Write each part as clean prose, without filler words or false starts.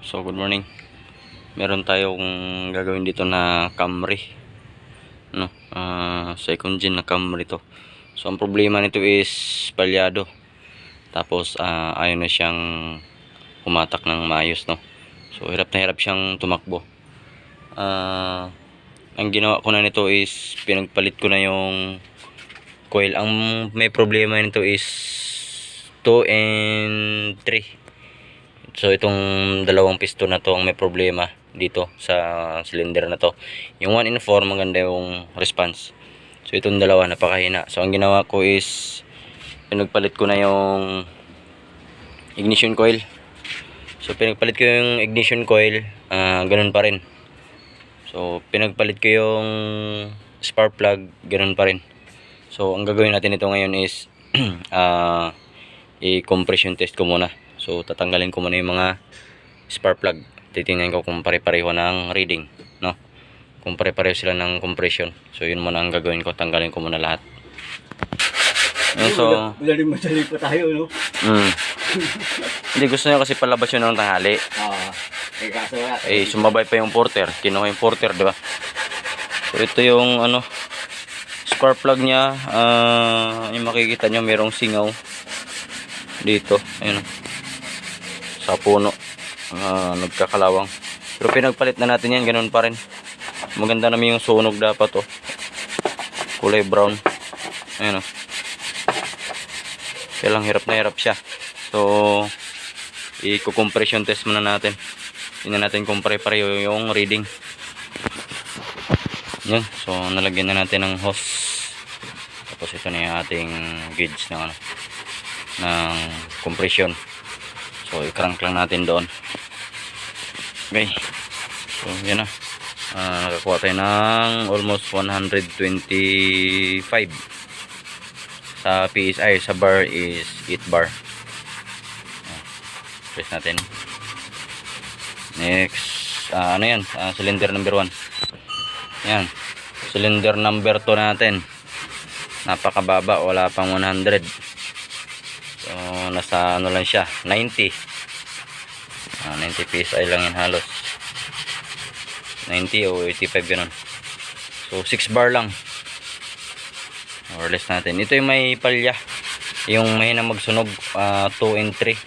So good morning. Meron tayong gagawin dito na Camry, no? Second gen na Camry to. So ang problema nito is palyado. Tapos ayaw na siyang humatak ng maayos, no? So hirap na hirap siyang tumakbo. Ang ginawa ko na nito is pinagpalit ko na yung coil. Ang may problema nito is 2 and 3. So itong dalawang piston na to ang may problema dito sa cylinder na to. Yung 1 and 4 maganda yung response. So itong dalawa napakahina. So ang ginawa ko is pinagpalit ko na yung ignition coil. So pinagpalit ko yung ignition coil, ganun pa rin. So pinagpalit ko yung spark plug, ganun pa rin. So ang gagawin natin ito ngayon is i-compression test ko muna. So tatanggalin ko muna yung mga spark plug. Titingnan ko kung pare-pareho ng reading, no? Kung pare-pareho sila ng compression. So yun muna ang gagawin ko, tanggalin ko muna lahat. So madali pa tayo, no? Hindi, gusto niya kasi palabas yun ng tanghali. Kaso wala. Sumabay pa yung porter. Kinuha yung porter, di ba? So ito yung spark plug niya. Yung makikita nyo merong singaw dito, ayun, sa puno, nagkakalawang. Pero pinagpalit na natin yan, ganun pa rin. Maganda naman yung sunog dapat, oh. Kulay brown, ayun, oh. Kaya lang hirap na hirap siya. So i-compression test muna natin. Tingnan natin kung pare-pareho yung reading. Yan, so nalagyan na natin ng hose. Tapos ito na yung ating gauge ng compression. So i-crank lang natin doon. Okay, so yan na. Nakakuha tayo ng almost 125 sa PSI. Sa bar is 8 bar. Press natin. Next, ano yan, cylinder number 1. Yan, cylinder number 2 natin. Napakababa, wala pang 100. So nasa ano lang siya, 90. 90 PSI lang yan halos. 90 o 85 ganun. So 6 bar lang. Or less natin. Ito yung may palya, yung mahina magsunog, 2 and 3.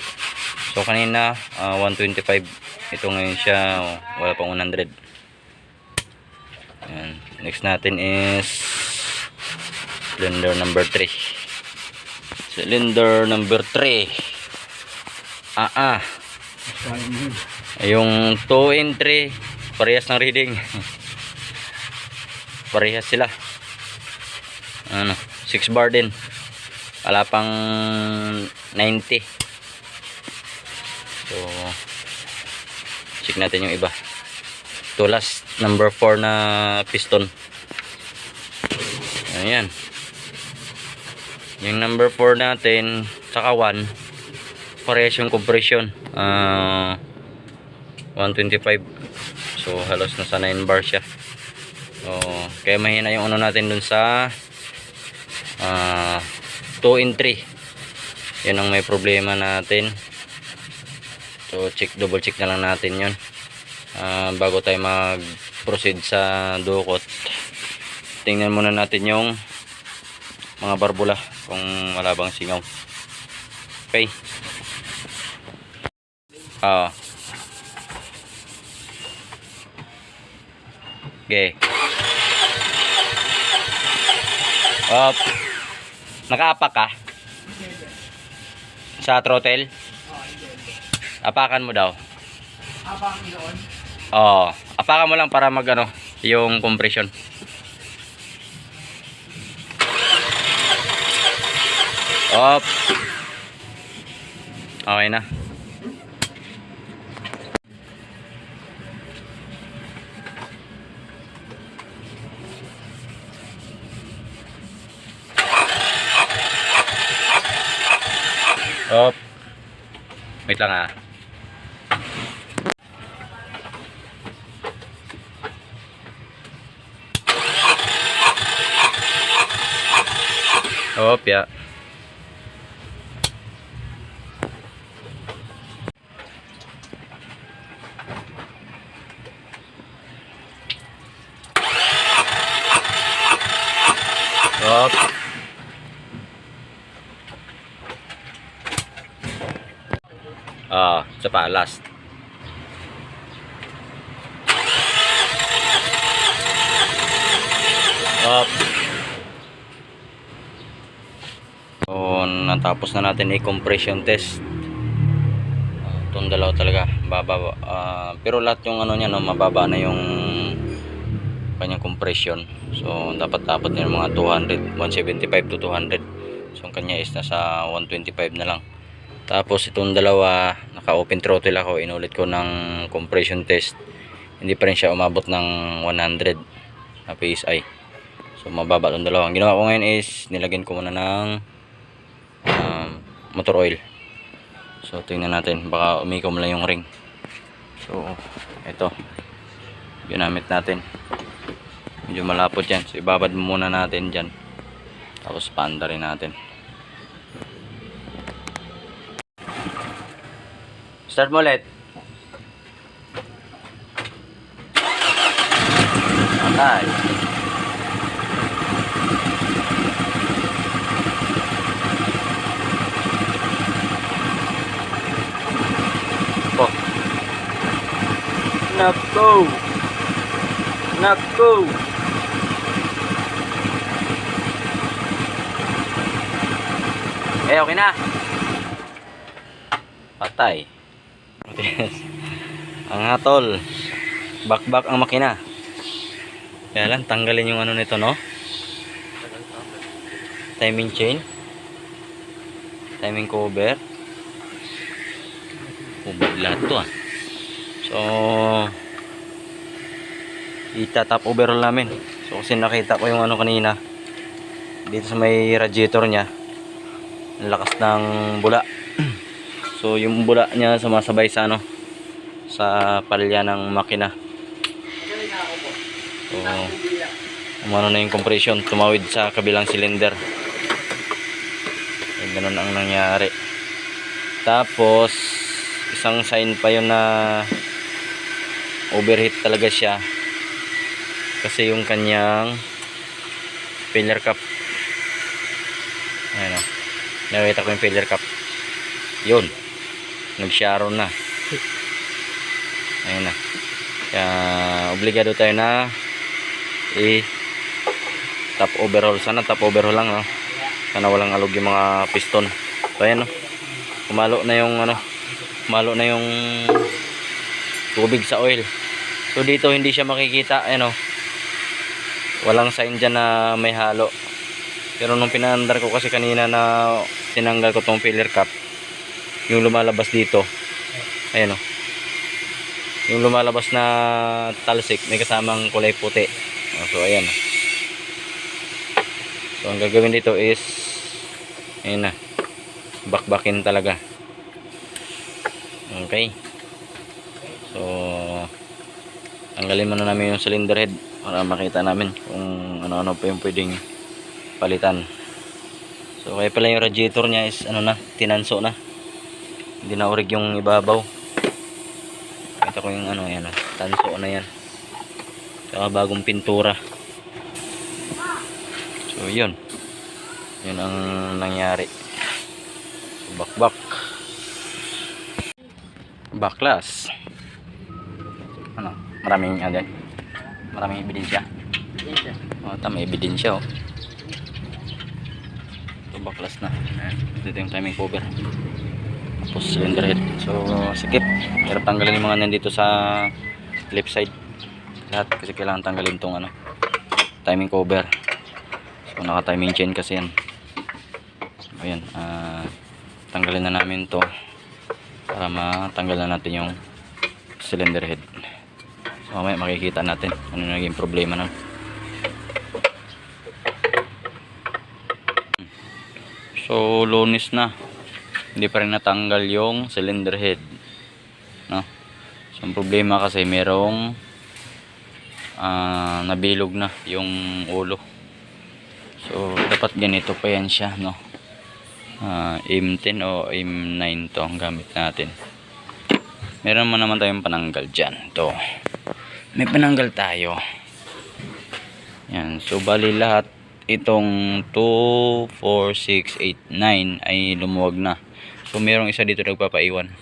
So kanina 125. Ito ngayon siya, wala pang 100. Ayan. Next natin is cylinder number 3. Cylinder number 3. Yung 2 and 3 parehas ng reading. Parehas sila. 6 bar din. Wala pang 90. So check natin yung iba. Ito last number 4 na piston. Ayan. Yung number 4 natin saka 1 parehas yung compression, 125. So halos nasa 9 bar siya. So kaya mahina yung natin dun sa 2 and 3. Yun ang may problema natin. So double check na lang natin yun bago tayo mag proceed sa dukot. Tingnan muna natin yung mga barbula kung wala bang singaw. Okay. Okay. Up. Nakaapak ka sa throttle? Apakan mo daw. Apakan doon? Oo. Apakan mo lang para mag yung compression. Up. Okay na. Up. Wait lang . Up, ya. Up. Isa pa, last. Up. So, natapos na natin i-compression test. Itong dalawa talaga bababa, pero lahat yung ano niya, no, mababa na yung kanyang compression. So dapat din mga 200, 175 to 200. So ang kanya is nasa 125 na lang. Tapos itong dalawa, naka open throttle ako, inulit ko ng compression test, hindi pa rin siya umabot ng 100 na PSI. So mababa itong dalawa. Ang ginawa ko ngayon is nilagyan ko muna ng motor oil. So tingnan natin, baka umikom lang yung ring. So ito, ginamit natin, medyo malapot yan. So ibabad muna natin dyan, tapos paanda rin natin. Start mo ulit. Okay. Oh. Nako. Nako. Okay na. Patay. Ang hatol. Bakbak ang makina. Kaya lang tanggalin yung ano nito, no? Timing chain. Timing cover. Ubad lahat to, ah. So itatap overall namin. So kasi nakita ko yung ano kanina dito sa may radiator niya, ang lakas ng bula. So yung bula niya sumasabay sa ano, sa palya ng makina. So umano na yung compression, tumawid sa kabilang cylinder. So, ganun ang nangyari. Tapos isang sign pa yun na overheat talaga siya, kasi yung kanyang filler cap, ayan o, nakita ko yung filler cap yun, nag-sharon na. Ayan na, kaya obligado tayo na top overhaul. Sana top overhaul lang, no? Sana walang alog yung mga piston. So ayan, no? Kumalo na yung ano, kumalo na yung tubig sa oil. So dito hindi siya makikita, ayan, no? Walang sign dyan na may halo. Pero nung pinaandar ko kasi kanina na tinanggal ko tong filler cap, yung lumalabas dito, ayan, o, yung lumalabas na talsik may kasamang kulay puti. So ayan. So ang gagawin dito is, ayan na, bakbakin talaga. Okay. So tanggalin muna namin yung cylinder head para makita namin kung ano-ano pa yung pwedeng palitan. So kaya pala yung radiator niya is ano na, tinanso na, hindi na urig yung ibabaw. Kita ko yung ano, yan, tanso na yan, saka bagong pintura. So yun ang nangyari. So, bakbak baklas, ano, maraming agad, maraming ebidensya. Tama, ebidensya, oh. So baklas na. Dito yung timing cover, tapos cylinder head. So sikip, pero tanggalin yung mga nandito sa left side lahat, kasi kailangan tanggalin tong ano, timing cover. So naka timing chain kasi yan. So ayan, tanggalin na namin to para matanggal na natin yung cylinder head. So mamaya makikita natin ano naging problema nun. So lunis na, hindi pa rin natanggal yung cylinder head, no? So ang problema kasi merong nabilog na yung ulo. So dapat ganito pa yan siya, no? M10 o M9 to ang gamit natin. Meron mo naman tayong pananggal dyan. To, may pananggal tayo. Yan. So bali lahat itong 2, 4, 6, 8, 9 ay lumuwag na. So merong isa dito nagpapaiwan.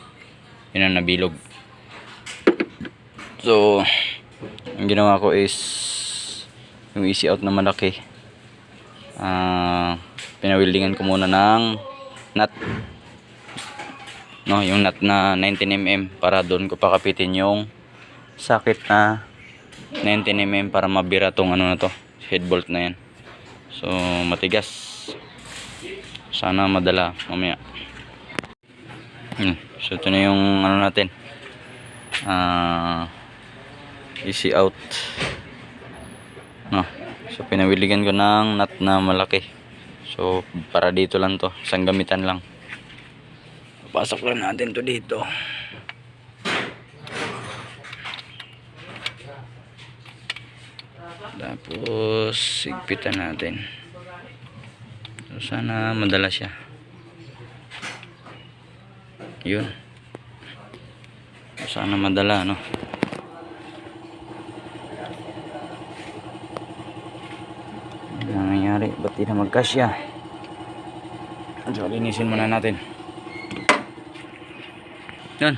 Yun ang nabilog. So ang ginawa ko is yung easy out na malaki. Pinawildingan ko muna ng nut. No, yung nut na 19mm para doon ko pakapitin yung sakit na 19mm para mabira tong ano na to, head bolt na yan. So matigas. Sana madala mamaya. So ito na yung ano natin. Easy out. No. So pinawiligan ko ng nut na malaki. So para dito lang to, isang gamitan lang. Pasok lang natin to dito. Tapos sigpitan natin. So sana madala siya. Yun. So, sana madala, no. Ano nangyayari? Ba't di na magkasya? So linisin muna natin. Yun.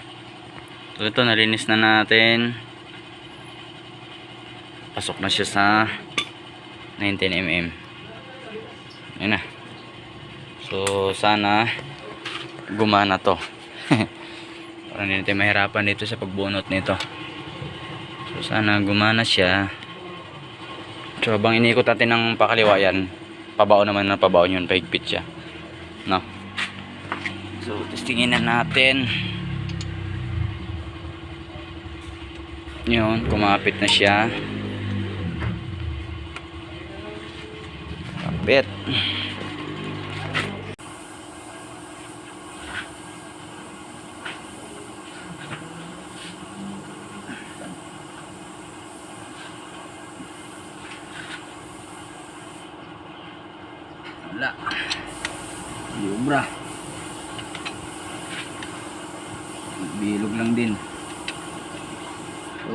So ito nalinis na natin. Pasok na siya sa 19mm. Yun na. So sana gumana to. Para hindi natin mahirapan dito sa pagbunot nito. So sana gumana siya. So habang iniikot natin ng pakaliwa yan, pabao naman na pabao yun, pahigpit siya. No. So testingin na natin. Yun, kumapit na siya. Kapit. Wala. Yubra. Bilog lang din. So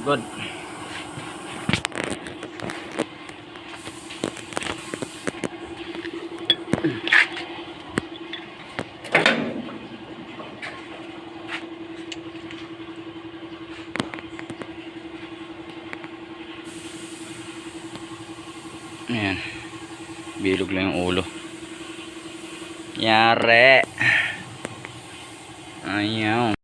good. Ayan. Bilog lang yung ulo. Yare. Ayaw.